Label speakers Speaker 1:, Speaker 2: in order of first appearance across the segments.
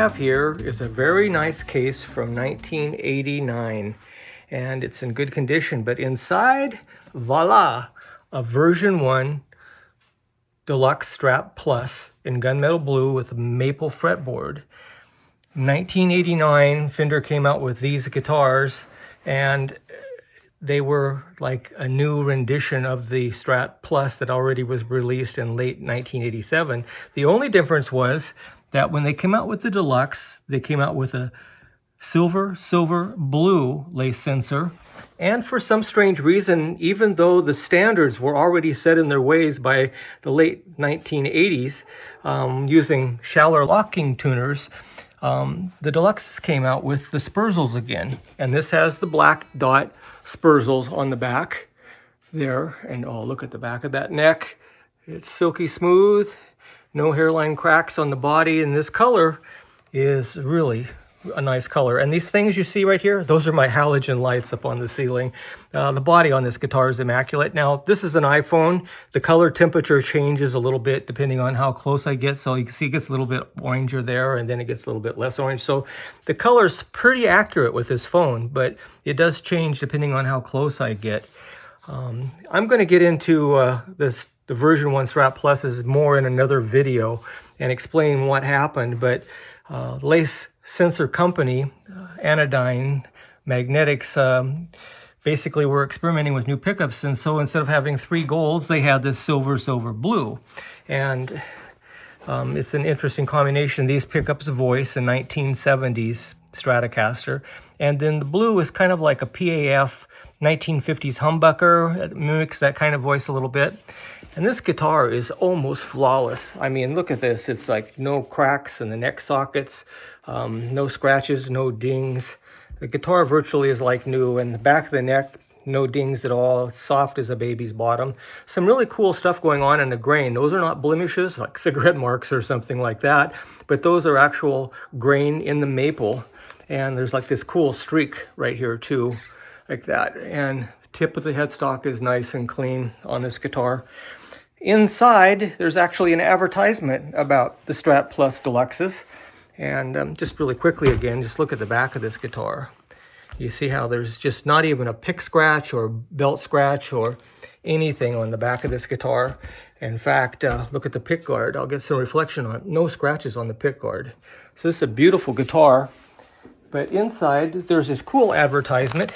Speaker 1: have here is a very nice case from 1989, and it's in good condition, but inside, voila, a version 1 Deluxe Strat Plus in gunmetal blue with a maple fretboard. 1989, Fender came out with these guitars, and they were like a new rendition of the Strat Plus that already was released in late 1987. The only difference was that when they came out with the Deluxe, they came out with a silver blue lace sensor. And for some strange reason, even though the standards were already set in their ways by the late 1980s, using shallow locking tuners, the Deluxe came out with the Spurzels again. And this has the black dot Spurzels on the back there. And oh, look at the back of that neck. It's silky smooth, no hairline cracks on the body. And this color is really a nice color. And these things you see right here, those are my halogen lights up on the ceiling. The body on this guitar is immaculate. Now, this is an iPhone. The color temperature changes a little bit depending on how close I get. So you can see it gets a little bit oranger there, and then it gets a little bit less orange. So the color's pretty accurate with this phone, but it does change depending on how close I get. I'm going to get into the version 1 Strat Pluses more in another video and explain what happened, but Lace Sensor Company, Anodyne Magnetics, basically were experimenting with new pickups, and so instead of having 3 golds, they had this silver blue. And it's an interesting combination. These pickups voice a 1970s Stratocaster, and then the blue is kind of like a PAF 1950s humbucker. It mimics that kind of voice a little bit. And this guitar is almost flawless. I mean, look at this. It's like no cracks in the neck sockets, no scratches, no dings. The guitar virtually is like new, and the back of the neck, no dings at all. It's soft as a baby's bottom. Some really cool stuff going on in the grain. Those are not blemishes like cigarette marks or something like that, but those are actual grain in the maple. And there's like this cool streak right here too, like that. And the tip of the headstock is nice and clean on this guitar. Inside, there's actually an advertisement about the Strat Plus Deluxes. And just really quickly again, just look at the back of this guitar. You see how there's just not even a pick scratch or belt scratch or anything on the back of this guitar. In fact, look at the pick guard. I'll get some reflection on it. No scratches on the pick guard. So this is a beautiful guitar. But inside, there's this cool advertisement.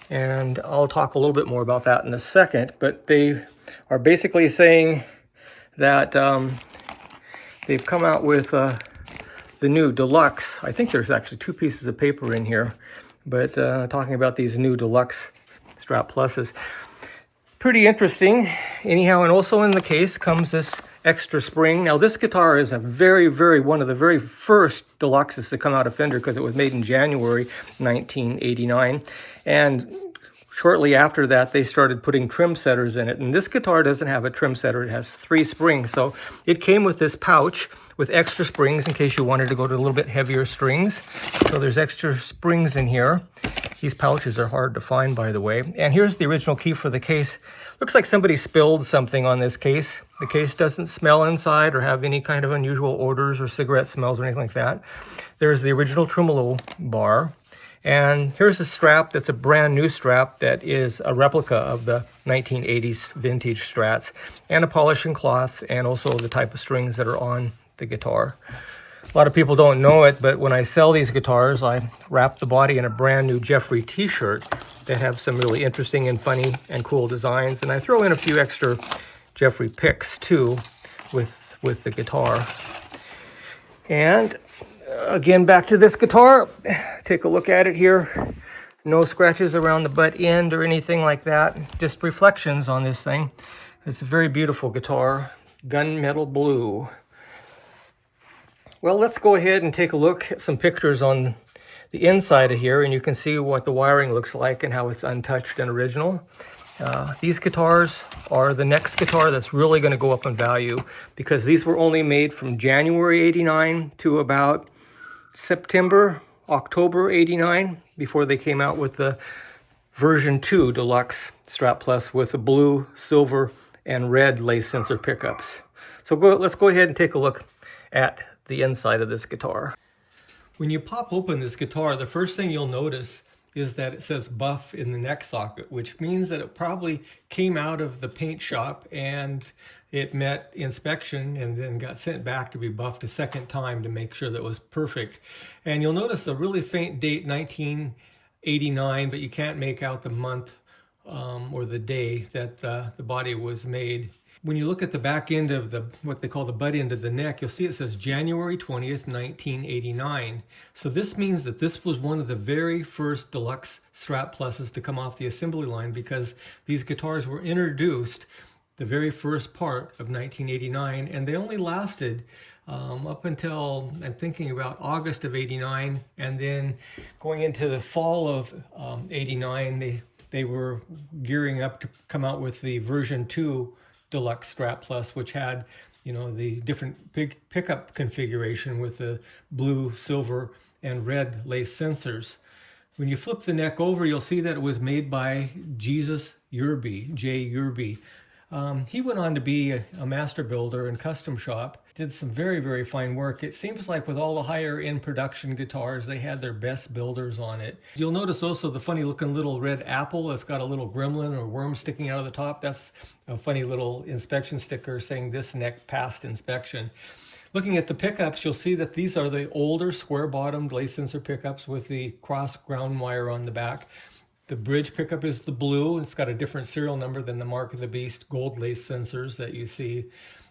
Speaker 1: And I'll talk a little bit more about that in a second. But they are basically saying that they've come out with the new Deluxe. I think there's actually 2 pieces of paper in here, but talking about these new Deluxe Strat Pluses. Pretty interesting. Anyhow, and also in the case comes this extra spring. Now this guitar is a one of the very first Deluxes to come out of Fender because it was made in January 1989. And shortly after that, they started putting trim setters in it. And this guitar doesn't have a trim setter. It has 3 springs. So it came with this pouch with extra springs in case you wanted to go to a little bit heavier strings. So there's extra springs in here. These pouches are hard to find, by the way. And here's the original key for the case. Looks like somebody spilled something on this case. The case doesn't smell inside or have any kind of unusual odors or cigarette smells or anything like that. There's the original tremolo bar. And here's a strap that's a brand new strap that is a replica of the 1980s vintage Strats, and a polishing cloth, and also the type of strings that are on the guitar. A lot of people don't know it, but when I sell these guitars, I wrap the body in a brand new Jeffrey t-shirt that have some really interesting and funny and cool designs. And I throw in a few extra Jeffrey picks too with the guitar. And again, back to this guitar. Take a look at it here. No scratches around the butt end or anything like that. Just reflections on this thing. It's a very beautiful guitar. Gunmetal blue. Well, let's go ahead and take a look at some pictures on the inside of here, and you can see what the wiring looks like and how it's untouched and original. These guitars are the next guitar that's really going to go up in value, because these were only made from January 89 to about October 89, before they came out with the version 2 Deluxe Strat Plus with the blue, silver, and red lace sensor pickups. So let's go ahead and take a look at the inside of this guitar. When you pop open this guitar, the first thing you'll notice is that it says buff in the neck socket, which means that it probably came out of the paint shop and it met inspection and then got sent back to be buffed a second time to make sure that it was perfect. And you'll notice a really faint date, 1989, but you can't make out the month or the day that the body was made. When you look at the back end of what they call the butt end of the neck, you'll see it says January 20th, 1989. So this means that this was one of the very first Deluxe Strat Pluses to come off the assembly line, because these guitars were introduced the very first part of 1989, and they only lasted up until, I'm thinking, about August of 89, and then going into the fall of 89, they were gearing up to come out with the version 2 Deluxe Strat Plus, which had, you know, the different pickup configuration with the blue, silver, and red lace sensors. When you flip the neck over, you'll see that it was made by Jesus Yerby, J. Yerby. He went on to be a master builder and custom shop, did some very, very fine work. It seems like with all the higher end production guitars, they had their best builders on it. You'll notice also the funny looking little red apple that's got a little gremlin or worm sticking out of the top. That's a funny little inspection sticker saying this neck passed inspection. Looking at the pickups, you'll see that these are the older square-bottomed lace sensor pickups with the cross ground wire on the back. The bridge pickup is the blue. It's got a different serial number than the Mark of the Beast gold lace sensors that you see.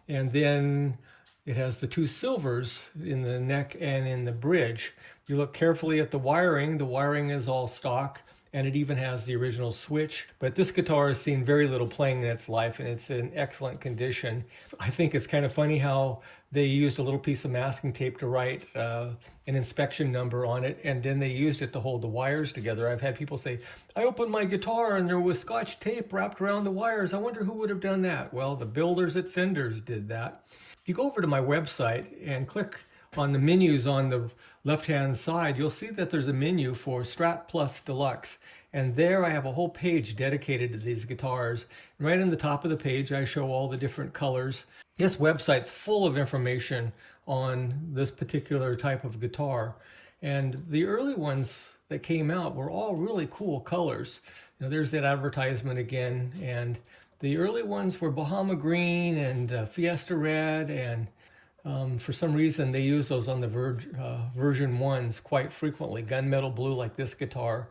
Speaker 1: And then it has the two silvers in the neck and in the bridge. You look carefully at the wiring is all stock, and it even has the original switch. But this guitar has seen very little playing in its life, and it's in excellent condition. I think it's kind of funny how they used a little piece of masking tape to write an inspection number on it, and then they used it to hold the wires together. I've had people say, I opened my guitar and there was Scotch tape wrapped around the wires. I wonder who would have done that. Well, the builders at Fender's did that. If you go over to my website and click on the menus on the left-hand side, you'll see that there's a menu for Strat Plus Deluxe. And there I have a whole page dedicated to these guitars. Right in the top of the page, I show all the different colors. This website's full of information on this particular type of guitar. And the early ones that came out were all really cool colors. You know, there's that advertisement again. And the early ones were Bahama Green and Fiesta Red, and for some reason they use those on the version 1s quite frequently. Gunmetal Blue, like this guitar,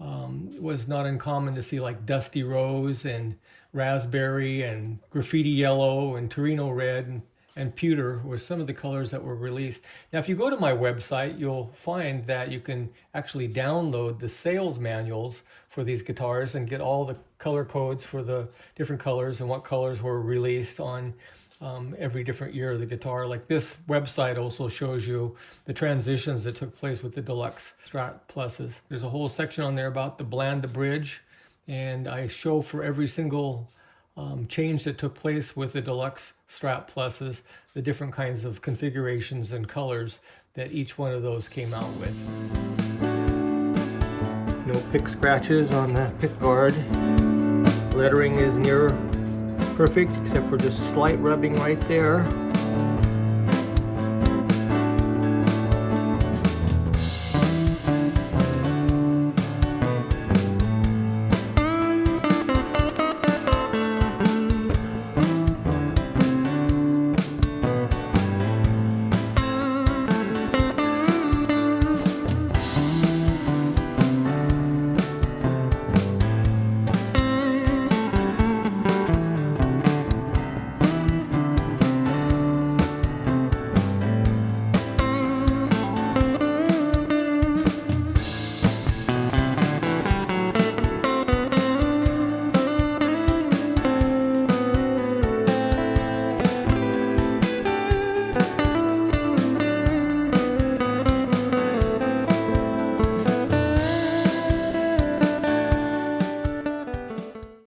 Speaker 1: was not uncommon to see, like Dusty Rose and Raspberry and Graffiti Yellow and Torino Red and Pewter were some of the colors that were released. Now, if you go to my website, you'll find that you can actually download the sales manuals for these guitars and get all the color codes for the different colors and what colors were released on every different year of the guitar. Like this website also shows you the transitions that took place with the Deluxe Strat Pluses. There's a whole section on there about the blend to bridge, and I show for every single change that took place with the Deluxe Strat Pluses, the different kinds of configurations and colors that each one of those came out with. No pick scratches on the pick guard. Lettering is near perfect except for just slight rubbing right there.